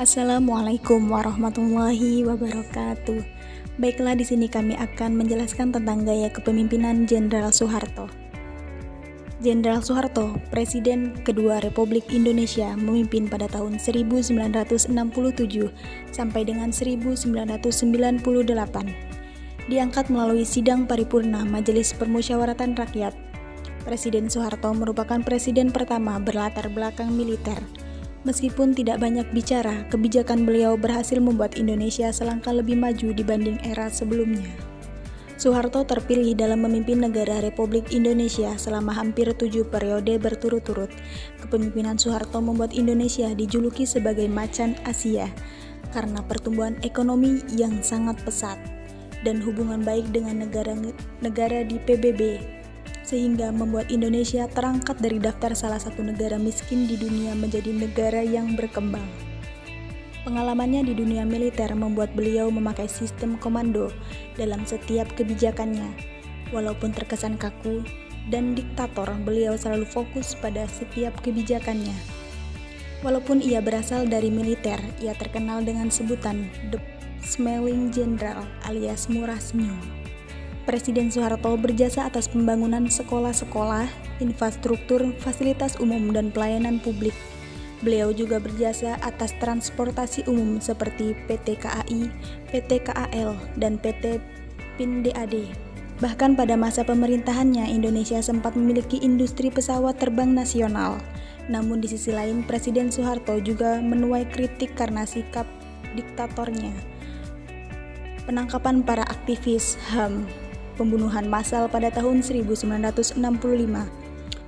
Assalamualaikum warahmatullahi wabarakatuh. Baiklah, di sini kami akan menjelaskan tentang gaya kepemimpinan Jenderal Soeharto. Jenderal Soeharto, Presiden kedua Republik Indonesia, memimpin pada tahun 1967 sampai dengan 1998. Diangkat melalui sidang paripurna Majelis Permusyawaratan Rakyat. Presiden Soeharto merupakan presiden pertama berlatar belakang militer. Meskipun tidak banyak bicara, kebijakan beliau berhasil membuat Indonesia selangkah lebih maju dibanding era sebelumnya. Soeharto terpilih dalam memimpin negara Republik Indonesia selama hampir 7 periode berturut-turut. Kepemimpinan Soeharto membuat Indonesia dijuluki sebagai macan Asia karena pertumbuhan ekonomi yang sangat pesat dan hubungan baik dengan negara di PBB, sehingga membuat Indonesia terangkat dari daftar salah satu negara miskin di dunia menjadi negara yang berkembang. Pengalamannya di dunia militer membuat beliau memakai sistem komando dalam setiap kebijakannya. Walaupun terkesan kaku dan diktator, beliau selalu fokus pada setiap kebijakannya. Walaupun ia berasal dari militer, ia terkenal dengan sebutan The Smiling General alias murah senyum. Presiden Soeharto berjasa atas pembangunan sekolah-sekolah, infrastruktur, fasilitas umum, dan pelayanan publik. Beliau juga berjasa atas transportasi umum seperti PT KAI, PT KAL, dan PT PIN DAD. Bahkan pada masa pemerintahannya, Indonesia sempat memiliki industri pesawat terbang nasional. Namun di sisi lain, Presiden Soeharto juga menuai kritik karena sikap diktatornya. Penangkapan para aktivis HAM, pembunuhan massal pada tahun 1965,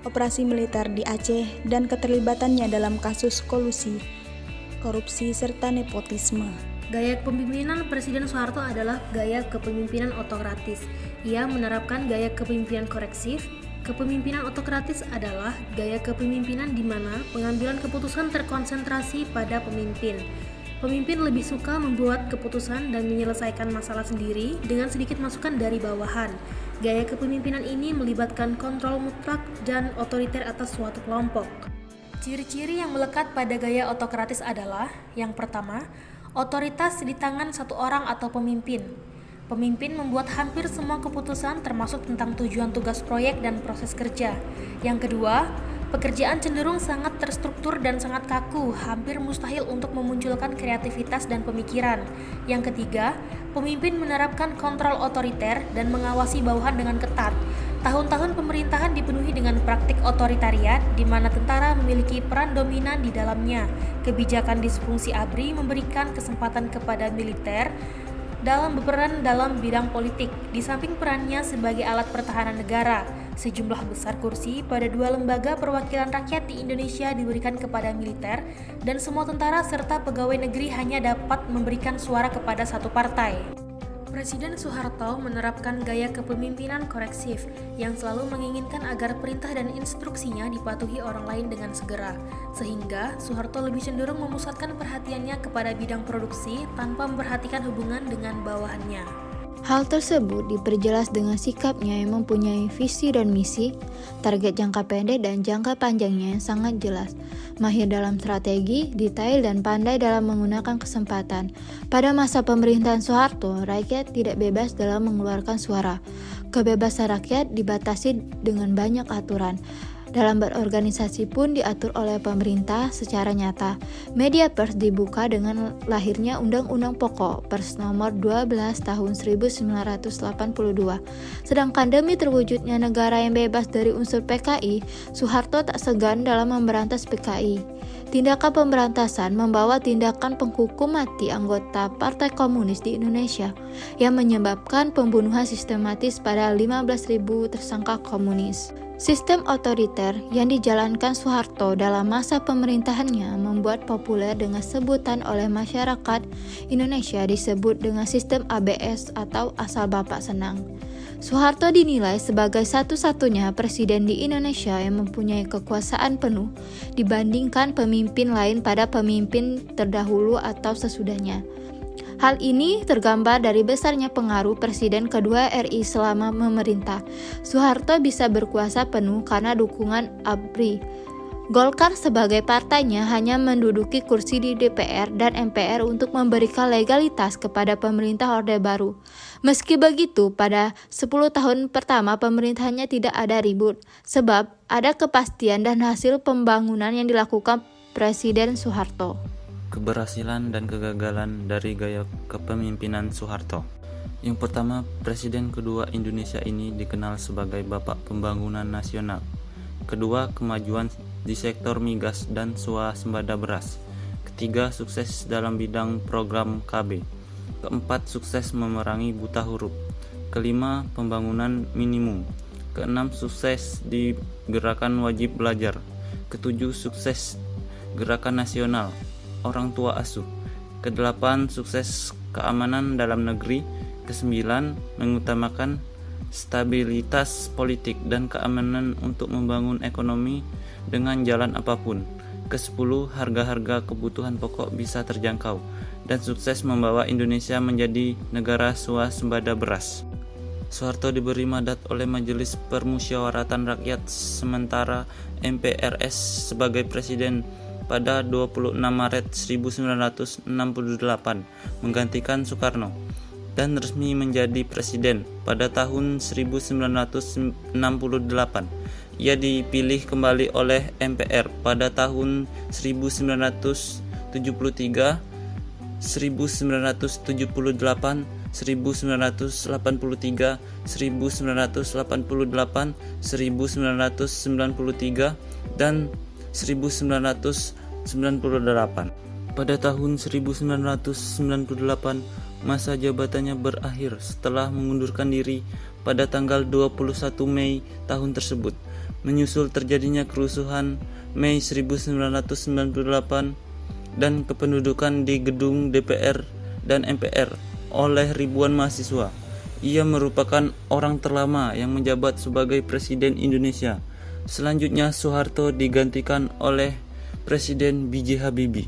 operasi militer di Aceh, dan keterlibatannya dalam kasus kolusi, korupsi, serta nepotisme. Gaya kepemimpinan Presiden Soeharto adalah gaya kepemimpinan otokratis. Ia menerapkan gaya kepemimpinan koreksif. Kepemimpinan otokratis adalah gaya kepemimpinan di mana pengambilan keputusan terkonsentrasi pada pemimpin. Pemimpin lebih suka membuat keputusan dan menyelesaikan masalah sendiri dengan sedikit masukan dari bawahan. Gaya kepemimpinan ini melibatkan kontrol mutlak dan otoriter atas suatu kelompok. Ciri-ciri yang melekat pada gaya otokratis adalah: yang pertama, otoritas di tangan satu orang atau pemimpin. Pemimpin membuat hampir semua keputusan termasuk tentang tujuan tugas proyek dan proses kerja. Yang kedua, pekerjaan cenderung sangat terstruktur dan sangat kaku, hampir mustahil untuk memunculkan kreativitas dan pemikiran. Yang ketiga, pemimpin menerapkan kontrol otoriter dan mengawasi bawahan dengan ketat. Tahun-tahun pemerintahan dipenuhi dengan praktik otoritariat, di mana tentara memiliki peran dominan di dalamnya. Kebijakan disfungsi ABRI memberikan kesempatan kepada militer dalam berperan dalam bidang politik, di samping perannya sebagai alat pertahanan negara. Sejumlah besar kursi pada 2 lembaga perwakilan rakyat di Indonesia diberikan kepada militer, dan semua tentara serta pegawai negeri hanya dapat memberikan suara kepada satu partai. Presiden Soeharto menerapkan gaya kepemimpinan koreksif yang selalu menginginkan agar perintah dan instruksinya dipatuhi orang lain dengan segera, sehingga Soeharto lebih cenderung memusatkan perhatiannya kepada bidang produksi tanpa memperhatikan hubungan dengan bawahannya. Hal tersebut diperjelas dengan sikapnya yang mempunyai visi dan misi, target jangka pendek dan jangka panjangnya yang sangat jelas, mahir dalam strategi, detail, dan pandai dalam menggunakan kesempatan. Pada masa pemerintahan Soeharto, rakyat tidak bebas dalam mengeluarkan suara. Kebebasan rakyat dibatasi dengan banyak aturan. Dalam berorganisasi pun diatur oleh pemerintah secara nyata. Media pers dibuka dengan lahirnya Undang-Undang Pokok Pers Nomor 12 Tahun 1982. Sedangkan demi terwujudnya negara yang bebas dari unsur PKI, Soeharto tak segan dalam memberantas PKI. Tindakan pemberantasan membawa tindakan penghukum mati anggota Partai Komunis di Indonesia yang menyebabkan pembunuhan sistematis pada 15.000 tersangka komunis. Sistem otoriter yang dijalankan Soeharto dalam masa pemerintahannya membuat populer dengan sebutan oleh masyarakat Indonesia disebut dengan sistem ABS atau asal bapak senang. Soeharto dinilai sebagai satu-satunya presiden di Indonesia yang mempunyai kekuasaan penuh dibandingkan pemimpin lain pada pemimpin terdahulu atau sesudahnya. Hal ini tergambar dari besarnya pengaruh Presiden kedua RI selama memerintah. Soeharto bisa berkuasa penuh karena dukungan ABRI, Golkar sebagai partainya hanya menduduki kursi di DPR dan MPR untuk memberikan legalitas kepada pemerintah Orde Baru. Meski begitu, pada 10 tahun pertama pemerintahannya tidak ada ribut, sebab ada kepastian dan hasil pembangunan yang dilakukan Presiden Soeharto. Keberhasilan dan kegagalan dari gaya kepemimpinan Soeharto. Yang pertama, Presiden kedua Indonesia ini dikenal sebagai Bapak Pembangunan Nasional. Kedua, kemajuan di sektor migas dan swasembada beras. Ketiga, sukses dalam bidang program KB. Keempat, sukses memerangi buta huruf. Kelima, pembangunan minimum. Keenam, sukses di gerakan wajib belajar. Ketujuh, sukses gerakan nasional orang tua asuh. Kedelapan, sukses keamanan dalam negeri. Kesembilan, mengutamakan stabilitas politik dan keamanan untuk membangun ekonomi dengan jalan apapun. Ke-10, harga-harga kebutuhan pokok bisa terjangkau dan sukses membawa Indonesia menjadi negara swasembada beras. Soeharto diberi mandat oleh Majelis Permusyawaratan Rakyat sementara MPRS sebagai presiden pada 26 Maret 1968 menggantikan Soekarno dan resmi menjadi presiden pada tahun 1968. Ia dipilih kembali oleh MPR pada tahun 1973, 1978, 1983, 1988, 1993, dan 1998. Pada tahun 1998, masa jabatannya berakhir setelah mengundurkan diri pada tanggal 21 Mei tahun tersebut. Menyusul terjadinya kerusuhan Mei 1998 dan kependudukan di gedung DPR dan MPR oleh ribuan mahasiswa. Ia merupakan orang terlama yang menjabat sebagai Presiden Indonesia. Selanjutnya Soeharto digantikan oleh Presiden B.J. Habibie.